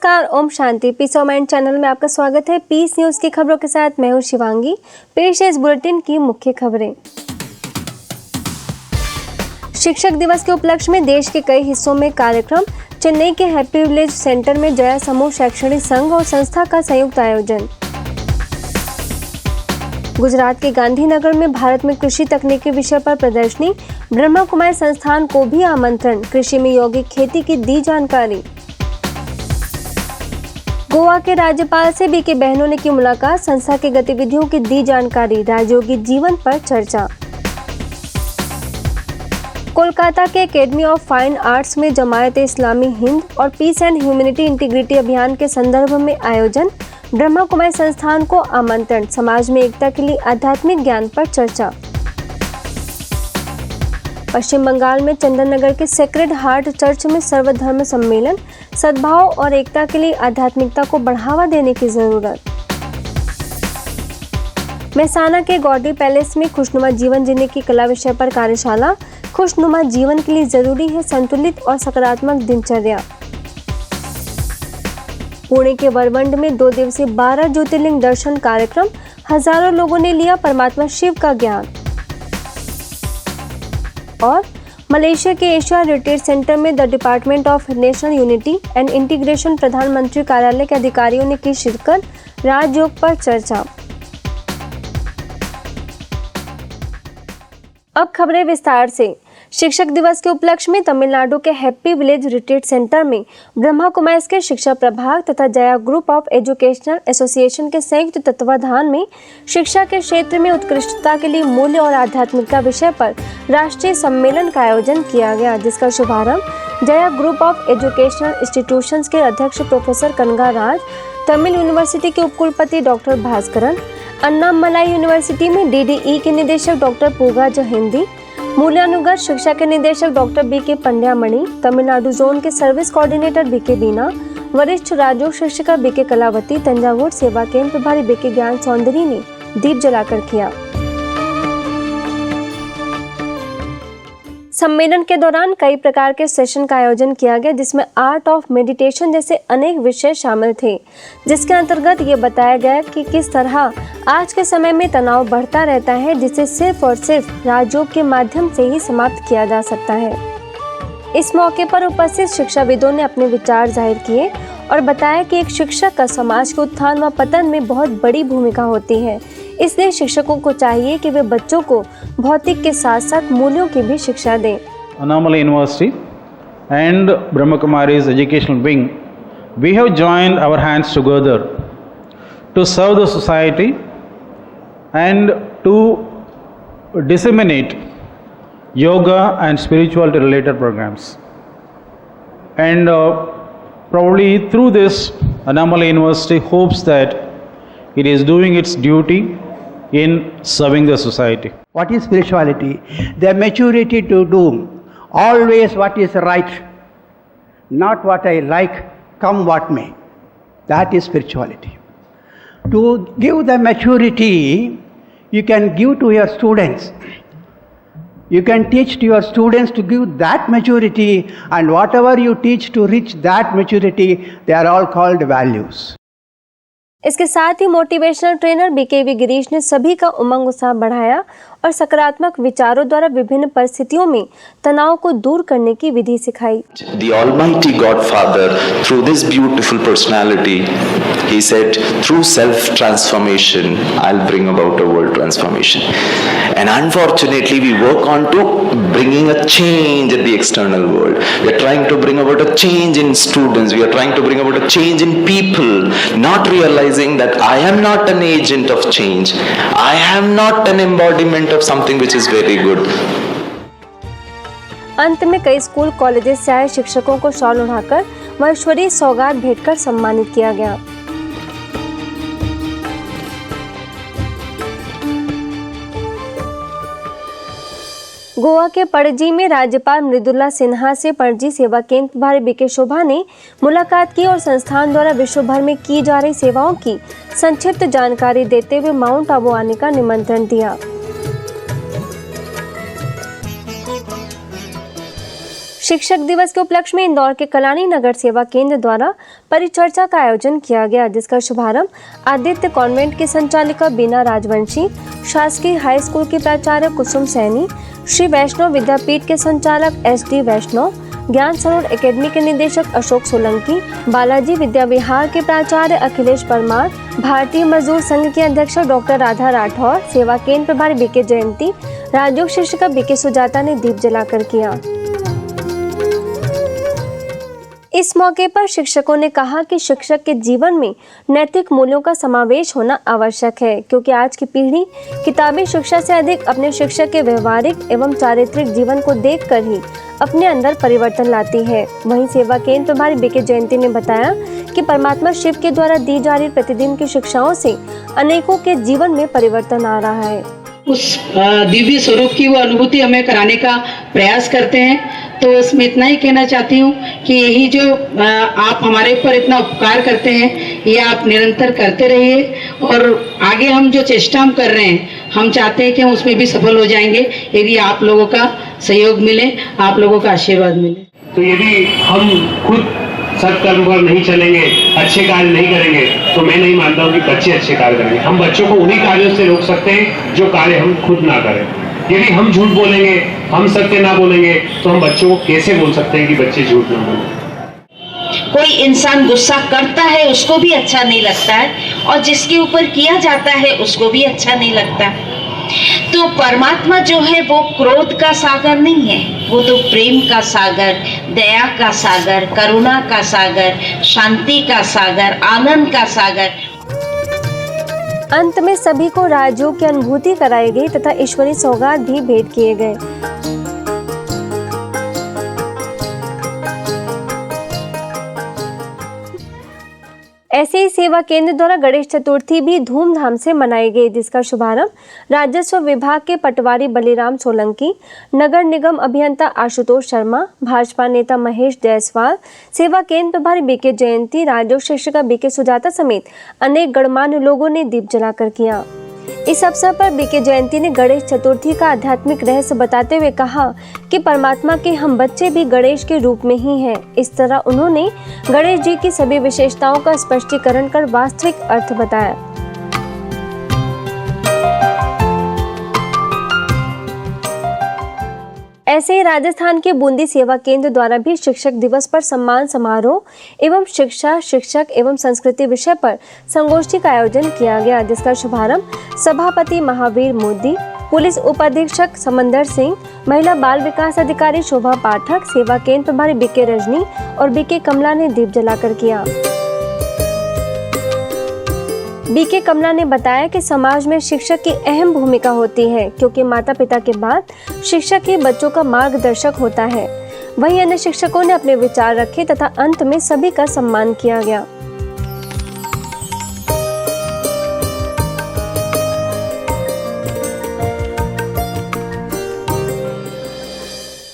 नमस्कार, Om Shanti. Piece of mind channel में आपका स्वागत है। पीस न्यूज की खबरों के साथ मैं हूं शिवांगी। पेश है इस बुलेटिन की मुख्य खबरें। शिक्षक दिवस के उपलक्ष्य में देश के कई हिस्सों में कार्यक्रम। चेन्नई के हैप्पी विलेज सेंटर में जया समूह शैक्षणिक संघ और संस्था का संयुक्त आयोजन। गुजरात के गांधीनगर में भारत में कृषि तकनीकी विषय पर प्रदर्शनी। ब्रह्मा कुमारी संस्थान को भी आमंत्रण। कृषि में यौगिक खेती की दी जानकारी। गोवा के राज्यपाल से बीके बहनों ने की मुलाकात। संस्था की गतिविधियों की दी जानकारी। राजयोगी जीवन पर चर्चा। कोलकाता के एकेडमी ऑफ फाइन आर्ट्स में जमायत-ए-इस्लामी हिंद और पीस एंड ह्यूमैनिटी इंटीग्रिटी अभियान के संदर्भ में आयोजन। ब्रह्मा कुमारी संस्थान को आमंत्रण। समाज में एकता के लिए आध्यात्मिक ज्ञान पर चर्चा। पश्चिम बंगाल में चंदननगर के सेक्रेड हार्ट चर्च में सर्वधर्म सम्मेलन। सद्भाव और एकता के लिए आध्यात्मिकता को बढ़ावा देने की जरूरत। मेहसाना के गॉडी पैलेस में खुशनुमा जीवन जीने की कला विषय पर कार्यशाला। खुशनुमा जीवन के लिए जरूरी है संतुलित और सकारात्मक दिनचर्या। पुणे के वरवंड में 2 दिवसीय 12 ज्योतिर्लिंग दर्शन कार्यक्रम। हजारों लोगों ने लिया परमात्मा शिव का ज्ञान। और मलेशिया के एशिया रिट्रीट सेंटर में the department of national unity and integration प्रधानमंत्री कार्यालय के अधिकारियों ने की शिरकत। राजयोग पर चर्चा। अब खबरें विस्तार से। शिक्षक दिवस के उपलक्ष्य में तमिलनाडु के हैप्पी विलेज रिट्रीट सेंटर में ब्रह्मा कुमारी के शिक्षा प्रभाग तथा Jaya group of educational association के संयुक्त तत्वाधान में शिक्षा के क्षेत्र में उत्कृष्टता के लिए मूल्य और आध्यात्मिकता विषय पर राष्ट्रीय सम्मेलन का आयोजन किया गया, जिसका शुभारंभ Jaya group of educational institutions के अध्यक्ष प्रोफेसर कनगा राज, तमिल यूनिवर्सिटी के उपकुलपति डॉक्टर भास्करन, अन्नामलाई यूनिवर्सिटी में DDE के निदेशक डॉक्टर पूगा जहिंदी, मूल्यानुगत शिक्षा के निदेशक डॉक्टर BK पंड्यामणि, तमिलनाडु जोन के सर्विस कोऑर्डिनेटर BK बीना, वरिष्ठ राजयोग शिक्षिका BK कलावती, तंजावुर सेवा केंद्र प्रभारी BK ज्ञान सौंदर्य ने दीप जलाकर किया। सम्मेलन के दौरान कई प्रकार के सेशन का आयोजन किया गया, जिसमें आर्ट ऑफ मेडिटेशन जैसे अनेक विषय शामिल थे, जिसके अंतर्गत ये बताया गया कि किस तरह आज के समय में तनाव बढ़ता रहता है, जिसे सिर्फ और सिर्फ राजयोग के माध्यम से ही समाप्त किया जा सकता है। इस मौके पर उपस्थित शिक्षाविदों ने अपने विचार जाहिर किए और बताया कि एक शिक्षक का समाज के उत्थान व पतन में बहुत बड़ी भूमिका होती है। इसलिए शिक्षकों को चाहिए कि वे बच्चों को भौतिक के साथ साथ मूल्यों की भी शिक्षा दें। Annamalai University and Brahma Kumari's educational wing, we have joined our hands together to serve the society and to disseminate yoga and spirituality related programs. And probably through this, Annamalai University hopes that it is doing its duty in serving the society. What is spirituality? The maturity to do always what is right, not what I like, come what may. That is spirituality. To give the maturity, you can give to your students. You can teach to your students to give that maturity, and whatever you teach to reach that maturity, they are all called values. इसके साथ ही motivational trainer BKV Girish ने सभी का उमंग उत्साह बढ़ाया और सकारात्मक विचारों द्वारा विभिन्न परिस्थितियों में तनाव को दूर करने की विधि सिखाई। The Almighty Godfather, through this beautiful personality, he said, through self-transformation, I'll bring about a world transformation. And unfortunately, we work on to bringing a change in the external world. We are trying to bring about a change in students. We are trying to bring about a change in people, not realizing that I am not an agent of change. I am not an embodiment of something which is very good. अंत में कई school colleges से आए शिक्षकों को shawl उड़ाकर व ईश्वरीय सौगात भेंटकर सम्मानित किया गया। गोवा के पणजी में राज्यपाल मृदुला सिन्हा से पणजी सेवा केंद्र प्रभारी BK शोभा ने मुलाकात की और संस्थान द्वारा विश्व भर में की जा रही सेवाओं की संक्षिप्त जानकारी देते हुए माउंट आबू आने का निमंत्रण दिया। शिक्षक दिवस के उपलक्ष्य में इंदौर के कलानी नगर सेवा केंद्र द्वारा परिचर्चा का आयोजन किया गया, जिसका शुभारंभ आदित्य कॉन्वेंट की संचालिका बीना राजवंशी, शासकीय हाई स्कूल की प्राचार्य कुसुम सैनी, श्री वैष्णव विद्यापीठ के संचालक SD वैष्णव, ज्ञान सरोवर एकेडमी के निदेशक अशोक सोलंकी, बालाजी विद्या विहार के प्राचार्य अखिलेश परमार, भारतीय मजदूर संघ की अध्यक्ष डॉक्टर राधा राठौर, सेवा केंद्र प्रभारी BK जयंती, राजयोग शिक्षिका BK सुजाता ने दीप जलाकर किया। इस मौके पर शिक्षकों ने कहा कि शिक्षक के जीवन में नैतिक मूल्यों का समावेश होना आवश्यक है, क्योंकि आज की पीढ़ी किताबी शिक्षा से अधिक अपने शिक्षक के व्यवहारिक एवं चारित्रिक जीवन को देखकर ही अपने अंदर परिवर्तन लाती है। वहीं सेवा केंद्र प्रभारी BK जयंती ने बताया कि परमात्मा शिव के द्वारा दी जा रही प्रतिदिन की शिक्षाओं से अनेकों के जीवन में परिवर्तन आ रहा है। उस दिव्य स्वरूप की वो अनुभूति हमें कराने का प्रयास करते हैं। तो इसमें इतना ही कहना चाहती हूँ कि यही जो आप हमारे ऊपर इतना उपकार करते हैं, ये आप निरंतर करते रहिए और आगे हम जो चेष्टा हम कर रहे हैं, हम चाहते हैं कि हम उसमें भी सफल हो जाएंगे यदि आप लोगों का सहयोग मिले, आप लोगों का आशीर्वाद मिले। तो यदि हम खुद सत्कर्म पर नहीं चलेंगे, अच्छे कार्य नहीं करेंगे, तो मैं नहीं मानता हूँ कि बच्चे अच्छे कार्य करेंगे। हम बच्चों को उन्हीं कार्यों से रोक सकते हैं जो कार्य हम खुद ना करें। यदि हम झूठ बोलेंगे, हम सत्य ना बोलेंगे, तो हम बच्चों को कैसे बोल सकते हैं कि बच्चे झूठ ना बोलें। कोई इंसान गुस्सा करता है उसको भी अच्छा नहीं लगता है, और जिसके ऊपर किया जाता है उसको भी अच्छा नहीं लगता। तो परमात्मा जो है वो क्रोध का सागर नहीं है, वो तो प्रेम का सागर, दया का सागर, करुणा का सागर, शांति का सागर, आनंद का सागर। अंत में सभी को राजयोग की अनुभूति कराई गई तथा ईश्वरीय सौगात भी भेंट किए गए। ऐसे ही सेवा केंद्र द्वारा गणेश चतुर्थी भी धूमधाम से मनाई गई, जिसका शुभारंभ राजस्व विभाग के पटवारी बलिराम सोलंकी, नगर निगम अभियंता आशुतोष शर्मा, भाजपा नेता महेश जायसवाल, सेवा केंद्र प्रभारी BK जयंती, राजयोग शिक्षिका BK सुजाता समेत अनेक गणमान्य लोगों ने दीप जलाकर किया। इस अवसर पर BK जयंती ने गणेश चतुर्थी का आध्यात्मिक रहस्य बताते हुए कहा कि परमात्मा के हम बच्चे भी गणेश के रूप में ही हैं। इस तरह उन्होंने गणेश जी की सभी विशेषताओं का स्पष्टीकरण कर वास्तविक अर्थ बताया। ऐसे ही राजस्थान के बूंदी सेवा केंद्र द्वारा भी शिक्षक दिवस पर सम्मान समारोह एवं शिक्षा, शिक्षक एवं संस्कृति विषय पर संगोष्ठी का आयोजन किया गया, जिसका शुभारंभ सभापति महावीर मोदी, पुलिस उपाधीक्षक समंदर सिंह, महिला बाल विकास अधिकारी शोभा पाठक, सेवा केंद्र प्रभारी BK रजनी और BK कमला ने दीप जलाकर किया। BK कमला ने बताया कि समाज में शिक्षक की अहम भूमिका होती है, क्योंकि माता पिता के बाद शिक्षक ही बच्चों का मार्गदर्शक होता है। वहीं अन्य शिक्षकों ने अपने विचार रखे तथा अंत में सभी का सम्मान किया गया।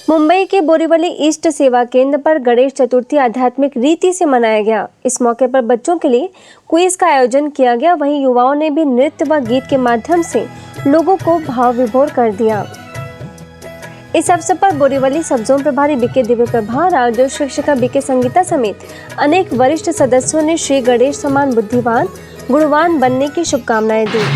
मुंबई के बोरीवली ईस्ट सेवा केंद्र पर गणेश चतुर्थी आध्यात्मिक रीति से मनाया गया। इस मौके पर बच्चों के लिए क्विज का आयोजन किया गया। वहीं युवाओं ने भी नृत्य व गीत के माध्यम से लोगों को भाव विभोर कर दिया। इस अवसर पर बोरीवली सब जोन प्रभारी BK दिव्य प्रभा, राजयोग शिक्षिका BK संगीता समेत अनेक वरिष्ठ सदस्यों ने श्री गणेश समान बुद्धिवान गुणवान बनने की शुभकामनाएं दी।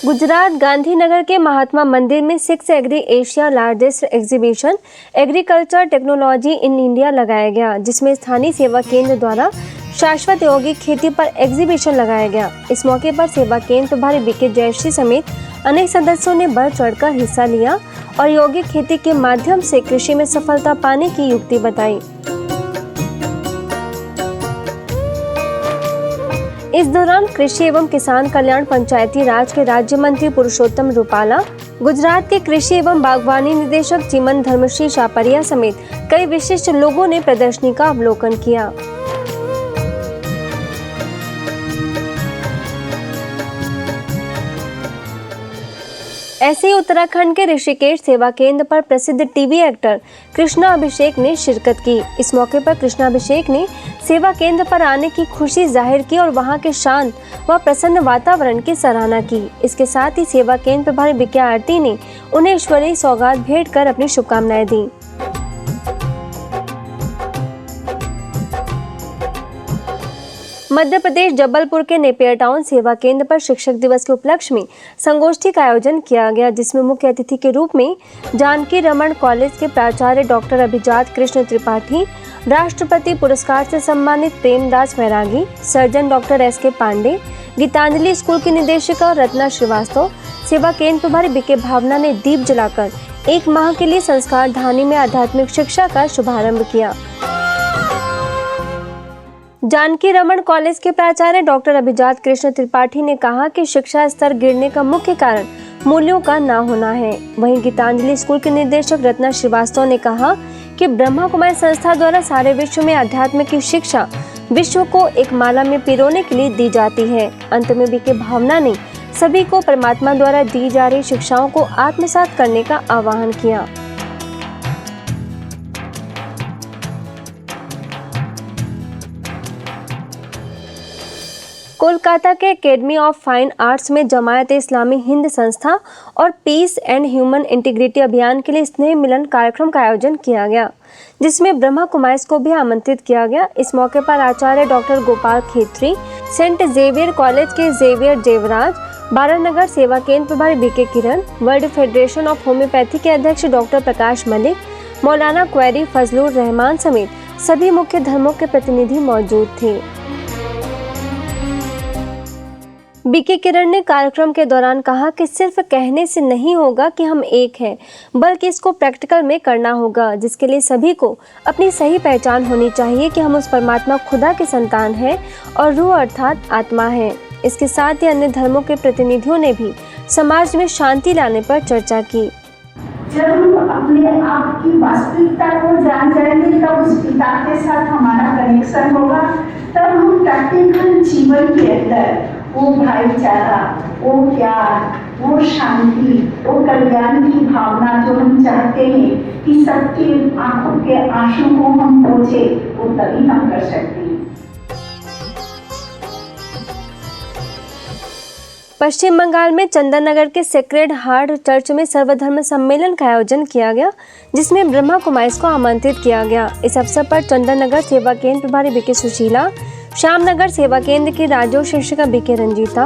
गुजरात गांधीनगर के महात्मा मंदिर में 6 agri Asia largest exhibition agriculture technology in India लगाया गया, जिसमें स्थानीय सेवा केंद्र द्वारा शाश्वत यौगिक खेती पर एग्जीबिशन लगाया गया। इस मौके पर सेवा केंद्र प्रभारी BK जयश्री समेत अनेक सदस्यों ने बढ़ चढ़कर हिस्सा लिया और यौगिक खेती के माध्यम से कृषि में सफलता पाने की युक्ति बताई। इस दौरान कृषि एवं किसान कल्याण पंचायती राज के राज्य मंत्री पुरुषोत्तम रूपाला, गुजरात के कृषि एवं बागवानी निदेशक चिमन धर्मश्री शापरिया समेत कई विशिष्ट लोगों ने प्रदर्शनी का अवलोकन किया। ऐसे ही उत्तराखंड के ऋषिकेश सेवा केंद्र पर प्रसिद्ध टीवी एक्टर कृष्णा अभिषेक ने शिरकत की। इस मौके पर कृष्णा अभिषेक ने सेवा केंद्र पर आने की खुशी जाहिर की और वहां के शांत व प्रसन्न वातावरण की सराहना की। इसके साथ ही सेवा केंद्र प्रभारी विज्ञा आरती ने उन्हें ईश्वरीय सौगात भेंट कर अपनी शुभकामनाएं दी। मध्य प्रदेश जबलपुर के नेपियर टाउन सेवा केंद्र पर शिक्षक दिवस के उपलक्ष्य में संगोष्ठी का आयोजन किया गया, जिसमें मुख्य अतिथि के रूप में जानकी रमन कॉलेज के प्राचार्य डॉक्टर अभिजात कृष्ण त्रिपाठी, राष्ट्रपति पुरस्कार से सम्मानित Premdas Bairagi, surgeon doctor S K. Pandey, Gitanjali school की निदेशिका रत्ना श्रीवास्तव, सेवा केंद्र प्रभारी बीके भावना ने दीप जलाकर 1 माह के लिए संस्कार धानी में आध्यात्मिक शिक्षा का शुभारंभ किया। जानकी रमन कॉलेज के प्राचार्य डॉक्टर अभिजात कृष्ण त्रिपाठी ने कहा कि शिक्षा स्तर गिरने का मुख्य कारण मूल्यों का ना होना है। वहीं गीतांजलि स्कूल के निदेशक रत्ना श्रीवास्तव ने कहा कि ब्रह्मा कुमारी संस्था द्वारा सारे विश्व में अध्यात्म की शिक्षा विश्व को एक माला में पिरोने के लिए दी जाती है। अंत में बीके भावना ने सभी को परमात्मा द्वारा दी जा रही शिक्षाओं को आत्मसात करने का आह्वान किया। कोलकाता के एकेडमी ऑफ फाइन आर्ट्स में जमायत इस्लामी हिंद संस्था और पीस एंड ह्यूमन इंटीग्रिटी अभियान के लिए स्नेह मिलन कार्यक्रम का आयोजन किया गया, जिसमें ब्रह्मा कुमारीज को भी आमंत्रित किया गया। इस मौके पर Acharya doctor Gopal Khetri, saint Xavier college के जेवियर देवराज, बारानगर सेवा केंद्र प्रभारी BK Kiran, world federation of homeopathy के अध्यक्ष डॉक्टर प्रकाश मलिक, मौलाना क्वेरी फजलुर रहमान समेत सभी मुख्य धर्मों के प्रतिनिधि मौजूद थे। बीके किरण ने कार्यक्रम के दौरान कहा कि सिर्फ कहने से नहीं होगा कि हम एक हैं, बल्कि इसको प्रैक्टिकल में करना होगा, जिसके लिए सभी को अपनी सही पहचान होनी चाहिए कि हम उस परमात्मा खुदा के संतान हैं और रूह अर्थात आत्मा है। इसके साथ ही अन्य धर्मों के प्रतिनिधियों ने भी समाज में शांति लाने पर चर्चा की। जब हम अपने आप की वास्तविकता को जान जाएंगे तब उस पिता के साथ हमारा कनेक्शन होगा, तब हम प्रैक्टिकल जीवन के अंदर वो भाईचारा, वो प्यार, वो शांति, वो कल्याण की भावना जो हम चाहते हैं कि सबके आंखों के आंसू को हम पोंछे, वो तभी हम कर सकते हैं। पश्चिम बंगाल में चंदन नगर के सेक्रेड हार्ट चर्च में सर्वधर्म सम्मेलन का आयोजन किया गया, जिसमें ब्रह्मा कुमारीज को आमंत्रित किया गया। इस अवसर पर चंदन नगर सेवा केंद्र प्रभारी बीके सुशीला, श्यामनगर सेवा केंद्र की राजो शिक्षिका बीके रंजीता,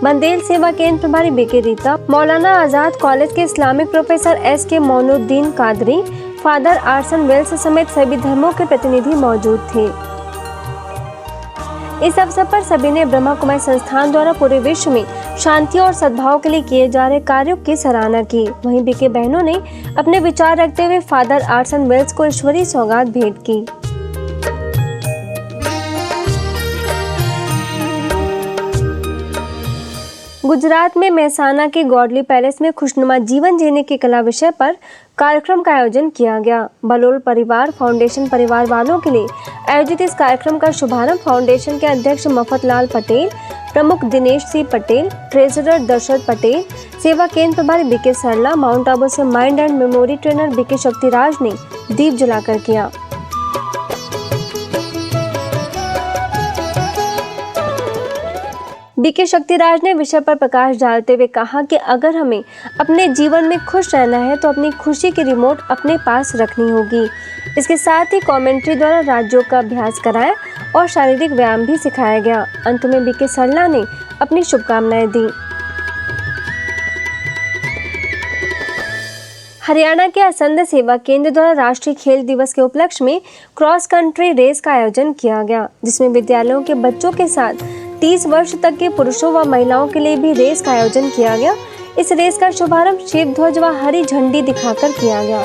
मंदेल सेवा केंद्र प्रभारी बीके रीता, मौलाना आजाद कॉलेज के Islamic professor S K. Monuddin Qadri, father Arson Wells समेत सभी धर्मों के प्रतिनिधि मौजूद थे। इस अवसर पर सभी ने ब्रह्मा कुमारी संस्थान द्वारा पूरे विश्व में शांति और सद्भाव के लिए किए जा रहे कार्यों की सराहना की। वहीं बीके बहनों ने अपने विचार रखते हुए फादर आर्सन वेल्स को ईश्वरीय सौगात भेंट की। गुजरात में मेहसाना के गॉडली पैलेस में खुशनुमा जीवन जीने की कला विषय पर कार्यक्रम का आयोजन किया गया। बलोल परिवार फाउंडेशन परिवार वालों के लिए आयोजित इस कार्यक्रम का शुभारंभ फाउंडेशन के अध्यक्ष मफतलाल पटेल, प्रमुख दिनेश सिंह पटेल, ट्रेजरर दशरथ पटेल, सेवा केंद्र प्रभारी बीके सरला, माउंट आबू से mind and memory trainer BK Shaktiraj ने दीप जलाकर किया। बीके शक्तिराज ने विषय पर प्रकाश डालते हुए कहा कि अगर हमें अपने जीवन में खुश रहना है तो अपनी खुशी की रिमोट अपने पास रखनी होगी। इसके साथ ही कमेंट्री द्वारा राजयोग का अभ्यास कराया और शारीरिक व्यायाम भी सिखाया गया। अंत में बीके सरला ने अपनी शुभकामनाएं दी। हरियाणा के असंध सेवा केंद्र द्वारा राष्ट्रीय खेल दिवस के उपलक्ष्य में क्रॉस कंट्री रेस का आयोजन किया गया, जिसमें विद्यालयों के बच्चों के साथ 30 वर्ष तक के पुरुषों व महिलाओं के लिए भी रेस का आयोजन किया गया। इस रेस का शुभारंभ शिव ध्वज व हरी झंडी दिखाकर किया गया।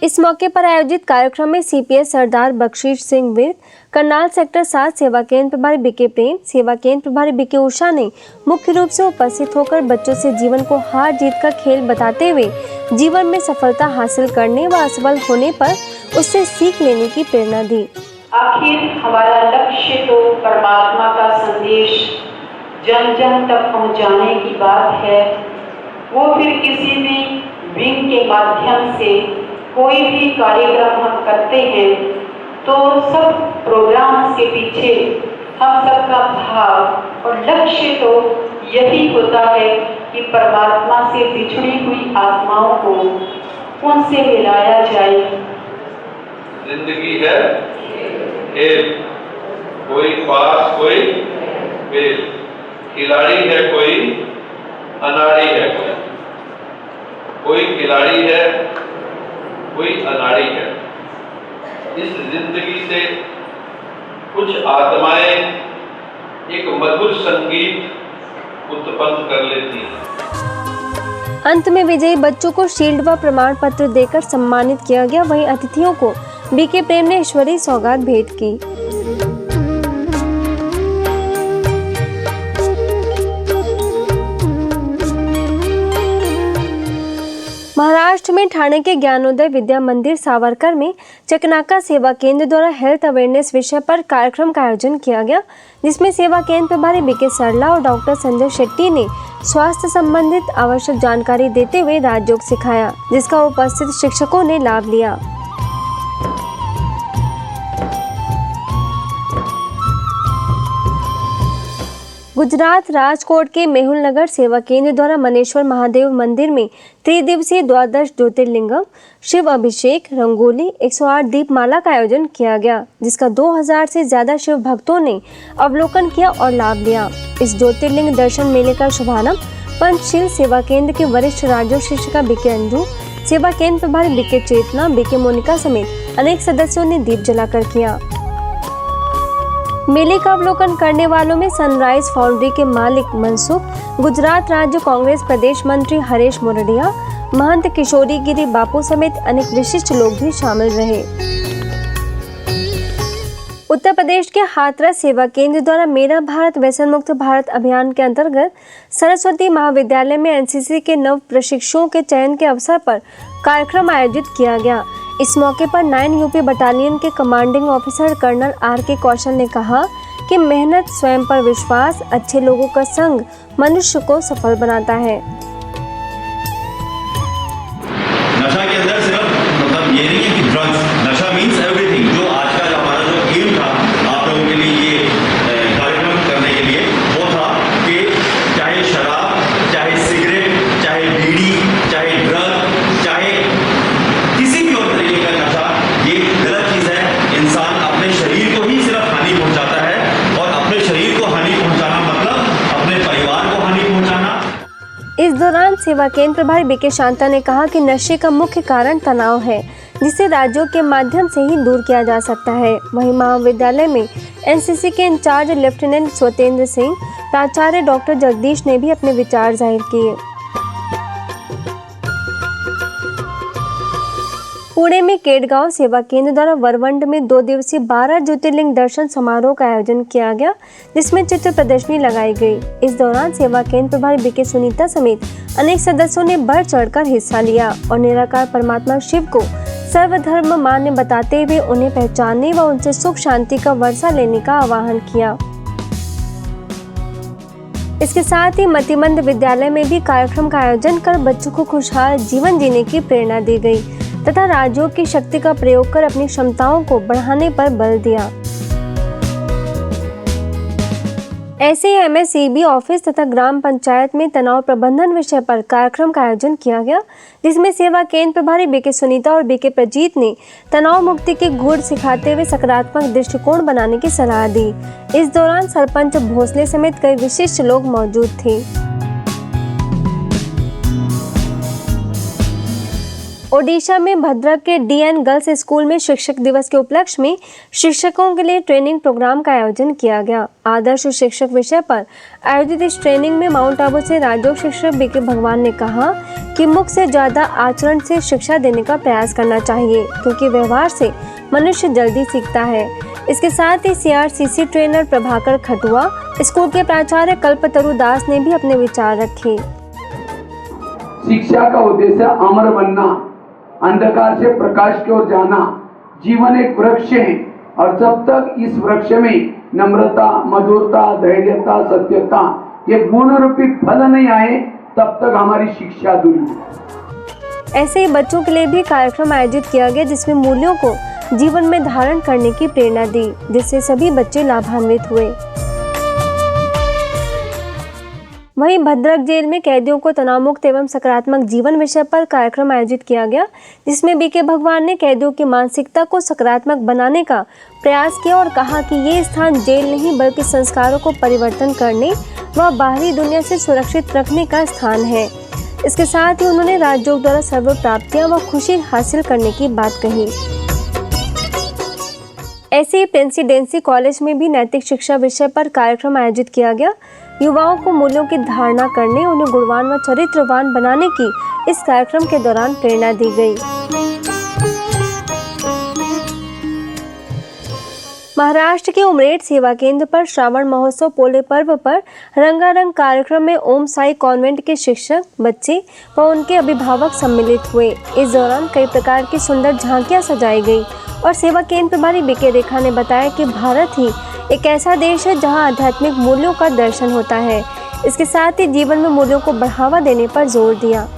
इस मौके पर आयोजित कार्यक्रम में सीपीएस सरदार बख्शीश सिंह विर्क, करनाल सेक्टर 7 सेवा केंद्र प्रभारी बीके प्रेम, सेवा केंद्र प्रभारी बीके उषा ने मुख्य रूप से उपस्थित होकर बच्चों से जीवन को हार जीत का खेल बताते हुए जीवन में सफलता हासिल करने व असफल होने पर उससे सीख लेने की प्रेरणा दी। आखिर हमारा लक्ष्य तो परमात्मा का संदेश जन जन तक पहुंचाने की बात है। वो फिर किसी भी विंग के माध्यम से कोई भी कार्यक्रम हम करते हैं तो सब प्रोग्राम्स के पीछे हम सबका भाव और लक्ष्य तो यही होता है कि परमात्मा से बिछड़ी हुई आत्माओं को उनसे मिलाया जाए। जिंदगी है खेल, कोई पास कोई फेल, खिलाड़ी है कोई अनाड़ी है, कोई खिलाड़ी है कोई अनाड़ी है। इस जिंदगी से कुछ आत्माएं एक मधुर संगीत उत्पन्न कर लेती हैं। अंत में विजयी बच्चों को शील्ड व प्रमाण पत्र देकर सम्मानित किया गया। वहीं अतिथियों को बीके प्रेम ने ईश्वरीय सौगात भेंट की। महाराष्ट्र में ठाणे के ज्ञानोदय विद्या मंदिर सावरकर में चकनाका सेवा केंद्र द्वारा हेल्थ अवेयरनेस विषय पर कार्यक्रम का आयोजन किया गया, जिसमें सेवा केंद्र प्रभारी बीके सरला और डॉक्टर संजय शेट्टी ने स्वास्थ्य संबंधित आवश्यक जानकारी देते हुए राजयोग सिखाया, जिसका उपस्थित शिक्षकों ने लाभ लिया। गुजरात राजकोट के मेहुल नगर सेवा केंद्र द्वारा मनेश्वर महादेव मंदिर में त्रिदिवसीय द्वादश ज्योतिर्लिंगम शिव अभिषेक रंगोली 108 दीपमाला का आयोजन किया गया, जिसका 2000 से ज्यादा शिव भक्तों ने अवलोकन किया और लाभ लिया। इस ज्योतिर्लिंग दर्शन मेले का शुभारंभ पंचशील सेवा केंद्र के वरिष्ठ राज्य शिक्षिका बीके अंजू, सेवा केंद्र प्रभारी बीके चेतना, बीके मोनिका समेत अनेक सदस्यों ने दीप जलाकर किया। मेले का अवलोकन करने वालों में सनराइज फाउंड्री के मालिक मनसुख, गुजरात राज्य कांग्रेस प्रदेश मंत्री हरेश मोरडिया, महंत किशोरी गिरी बापू समेत अनेक विशिष्ट लोग भी शामिल रहे। उत्तर प्रदेश के हाथरस सेवा केंद्र द्वारा मेरा भारत व्यसन मुक्त भारत अभियान के अंतर्गत सरस्वती महाविद्यालय में एनसीसी के नव प्रशिक्षुओं के चयन के अवसर पर कार्यक्रम आयोजित किया गया। इस मौके पर 9 यूपी बटालियन के कमांडिंग ऑफिसर कर्नल आर.के. कौशल ने कहा कि मेहनत, स्वयं पर विश्वास, अच्छे लोगों का संग मनुष्य को सफल बनाता है। नशा के अंदर सिर्फ मतलब ये नहीं है कि ड्रग्स, नशा मीन्स एवरीथिंग। जो आज का हमारा जो एम था आप लोगों के लिए ये कार्यक्रम करने के लिए, वो था कि चाहे शराब, चाहे सिगरेट, चाहे बीड़ी, चाहे ड्रग, चाहे किसी भी और तरीके का नशा, ये गलत चीज है। इंसान अपने शरीर को ही सिर्फ हानि पहुंचाता है, और अपने शरीर को हानि पहुंचाना मतलब अपने परिवार को हानि पहुंचाना। इस दौरान सेवा केंद्र प्रभारी बीके शांता ने कहा कि नशे का मुख्य कारण तनाव है, जिसे राज्यों के माध्यम से ही दूर किया जा सकता है। वहीं महाविद्यालय में एनसीसी के इंचार्ज लेफ्टिनेंट स्वतेंद्र सिंह, प्राचार्य डॉक्टर जगदीश ने भी अपने विचार जाहिर किए। पुणे में केडगांव सेवा केंद्र द्वारा वरवंड में 2 दिवसीय 12 ज्योतिर्लिंग दर्शन समारोह का आयोजन किया गया, जिसमें चित्र प्रदर्शनी लगाई गई। इस दौरान सेवा केंद्र प्रभारी बीके सुनीता समेत अनेक सदस्यों ने बढ़ चढ़कर हिस्सा लिया और निराकार परमात्मा शिव को सर्वधर्म मान्य बताते हुए उन्हें पहचानने व उनसे सुख शांति का वर्षा लेने का आह्वान किया। इसके साथ ही मतिमंद विद्यालय में भी कार्यक्रम का आयोजन कर बच्चों को खुशहाल जीवन जीने की प्रेरणा दी गई तथा राजयोग की शक्ति का प्रयोग कर अपनी क्षमताओं को बढ़ाने पर बल दिया। ऐसे ही एमएसईबी ऑफिस तथा ग्राम पंचायत में तनाव प्रबंधन विषय पर कार्यक्रम का आयोजन किया गया, जिसमें सेवा केंद्र प्रभारी बीके सुनीता और बीके प्रजीत ने तनाव मुक्ति के गुर सिखाते हुए सकारात्मक दृष्टिकोण बनाने की सलाह दी। इस दौरान सरपंच भोसले समेत कई विशिष्ट लोग मौजूद थे। ओडिशा में भद्रक के DN गर्ल्स स्कूल में शिक्षक दिवस के उपलक्ष्य में शिक्षकों के लिए ट्रेनिंग प्रोग्राम का आयोजन किया गया। आदर्श शिक्षक विषय पर आयोजित इस ट्रेनिंग में माउंट आबू से राजयोग शिक्षक BK भगवान ने कहा कि मुख से ज्यादा आचरण से शिक्षा देने का प्रयास करना चाहिए, क्योंकि व्यवहार से मनुष्य जल्दी सीखता है। इसके साथ ही CRCC trainer Prabhakar Khatua, school के प्राचार्य कल्पतरु दास ने भी अपने विचार रखे। शिक्षा का उद्देश्य अमर बनना, अंधकार से प्रकाश की ओर जाना। जीवन एक वृक्ष है और जब तक इस वृक्ष में नम्रता, मधुरता, धैर्यता, सत्यता ये गुण रूपी फल नहीं आए तब तक हमारी शिक्षा अधूरी है। ऐसे ही बच्चों के लिए भी कार्यक्रम आयोजित किया गया, जिसमें मूल्यों को जीवन में धारण करने की प्रेरणा दी, जिससे सभी बच्चे लाभान्वित हुए। वहीं भद्रक जेल में कैदियों को तनाव मुक्त एवं सकारात्मक जीवन विषय पर कार्यक्रम आयोजित किया गया, जिसमें BK भगवान ने कैदियों की मानसिकता को सकारात्मक बनाने का प्रयास किया और कहा कि ये स्थान जेल नहीं बल्कि संस्कारों को परिवर्तन करने व बाहरी दुनिया से सुरक्षित रखने का स्थान है। इसके साथ ही उन्होंने राजयोग द्वारा सर्व प्राप्तियां व खुशी हासिल करने की बात कही। ऐसे ही प्रेसिडेंसी कॉलेज में भी नैतिक शिक्षा विषय पर कार्यक्रम आयोजित किया गया। युवाओं को मूल्यों की धारणा करने, उन्हें गुणवान व चरित्रवान बनाने की इस कार्यक्रम के दौरान प्रेरणा दी गई। महाराष्ट्र के उमरेड सेवा केंद्र पर श्रावण महोत्सव पोले पर्व पर रंगारंग कार्यक्रम में ओम साई कॉन्वेंट के शिक्षक, बच्चे व उनके अभिभावक सम्मिलित हुए। इस दौरान कई प्रकार की सुंदर झांकियां सजाई गई और सेवा केंद्र प्रभारी BK रेखा ने बताया कि भारत ही एक ऐसा देश है जहां आध्यात्मिक मूल्यों का दर्शन होता है। इसके साथ ही जीवन में मूल्यों को बढ़ावा देने पर जोर दिया।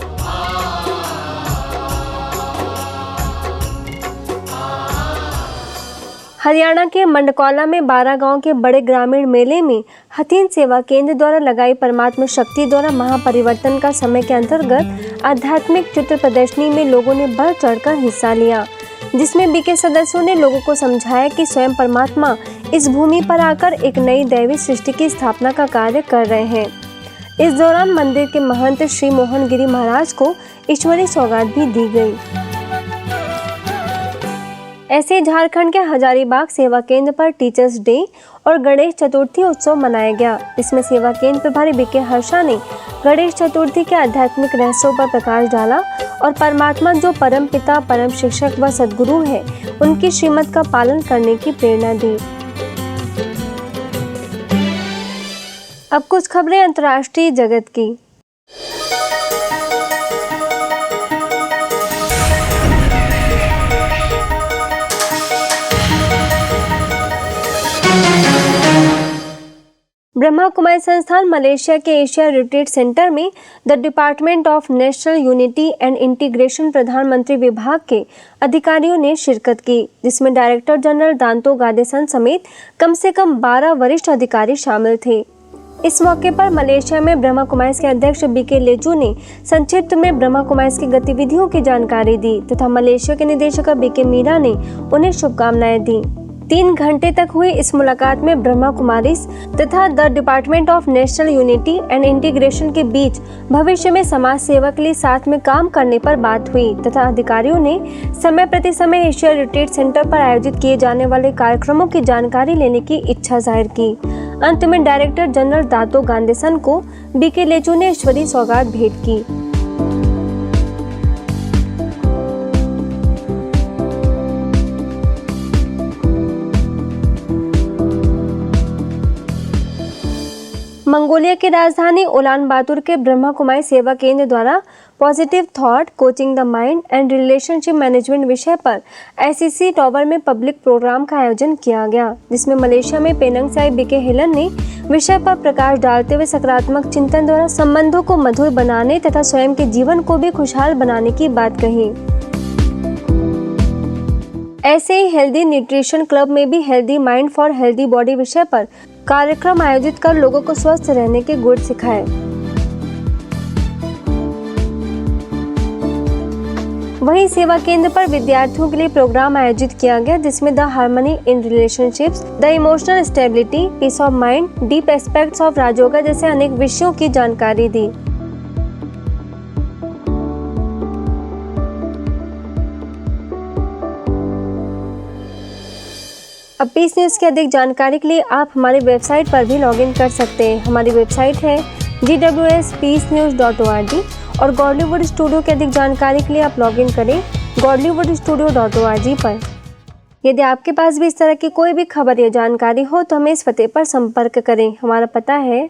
हरियाणा के मंडकौला में 12 गांव के बड़े ग्रामीण मेले में हथीन सेवा केंद्र द्वारा लगाई परमात्मा शक्ति द्वारा महापरिवर्तन का समय के अंतर्गत आध्यात्मिक चित्र प्रदर्शनी में लोगों ने बढ़ चढ़कर हिस्सा लिया, जिसमें BK सदस्यों ने लोगों को समझाया कि स्वयं परमात्मा इस भूमि पर आकर एक नई दैवी सृष्टि की स्थापना का कार्य कर रहे हैं। इस दौरान मंदिर के महंत श्री मोहन गिरी महाराज को ईश्वरी सौगात भी दी गई। ऐसे झारखंड के हजारीबाग सेवा केंद्र पर टीचर्स डे और गणेश चतुर्थी उत्सव मनाया गया। इसमें सेवा केंद्र प्रभारी BK हर्षा ने गणेश चतुर्थी के आध्यात्मिक रहस्यों पर प्रकाश डाला और परमात्मा जो परम पिता, परम शिक्षक व सद्गुरु है, उनकी श्रीमत का पालन करने की प्रेरणा दी। अब कुछ खबरें अंतर्राष्ट्रीय जगत की। ब्रह्मा कुमारी संस्थान मलेशिया के एशिया रिट्रीट सेंटर में the department of national unity and integration प्रधानमंत्री विभाग के अधिकारियों ने शिरकत की, जिसमें डायरेक्टर जनरल दांतो गादेसन समेत कम से कम 12 वरिष्ठ अधिकारी शामिल थे। इस मौके पर मलेशिया में ब्रह्मा कुमारीज के अध्यक्ष BK लेजू ने संक्षिप्त में ब्रह्मा कुमारीज की गतिविधियों की जानकारी दी तथा मलेशिया के निदेशक BK मीरा ने उन्हें शुभकामनाएं दी। 3 घंटे तक हुई इस मुलाकात में ब्रह्मा कुमारीज तथा the department of national unity and integration के बीच भविष्य में समाज सेवा के लिए साथ में काम करने पर बात हुई तथा अधिकारियों ने समय प्रति समय एशिया रिट्रीट सेंटर पर आयोजित किए जाने वाले कार्यक्रमों की जानकारी लेने की इच्छा जाहिर की। अंत में डायरेक्टर जनरल दातो गांदेसन को BK लेजू ने ईश्वरी सौगात भेंट की। मंगोलिया की राजधानी उलान बातुर के ब्रह्मा कुमारी सेवा केंद्र द्वारा positive thought, coaching the mind and relationship management विषय पर ICC टावर में पब्लिक प्रोग्राम का आयोजन किया गया, जिसमें मलेशिया में पेनंग साई BK हेलन ने विषय पर प्रकाश डालते हुए सकारात्मक चिंतन द्वारा संबंधों को मधुर बनाने तथा स्वयं के जीवन को भी खुशहाल बनाने की बात कही। ऐसे ही हेल्दी न्यूट्रिशन क्लब में भी healthy mind for healthy body विषय पर कार्यक्रम आयोजित कर लोगों को स्वस्थ रहने के गुर सिखाए। वहीं सेवा केंद्र पर विद्यार्थियों के लिए प्रोग्राम आयोजित किया गया, जिसमें the harmony in relationships, the emotional stability, peace of mind, deep aspects of Rajyoga जैसे अनेक विषयों की जानकारी दी। अब पीस न्यूज़ की अधिक जानकारी के लिए आप हमारी वेबसाइट पर भी लॉगिन कर सकते हैं। हमारी वेबसाइट है gwspeacenews.org और गॉडलीवुड स्टूडियो की अधिक जानकारी के लिए आप लॉगिन करें godlywoodstudio.org पर। यदि आपके पास भी इस तरह की कोई भी खबर या जानकारी हो तो हमें इस पते पर संपर्क करें। हमारा पता है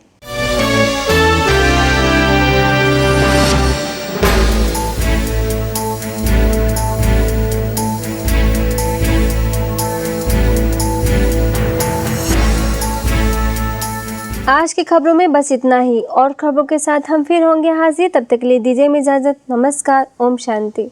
आज की खबरों में बस इतना ही। और खबरों के साथ हम फिर होंगे हाजिर। तब तक के लिए दीजिए इजाजत। नमस्कार। ओम शांति।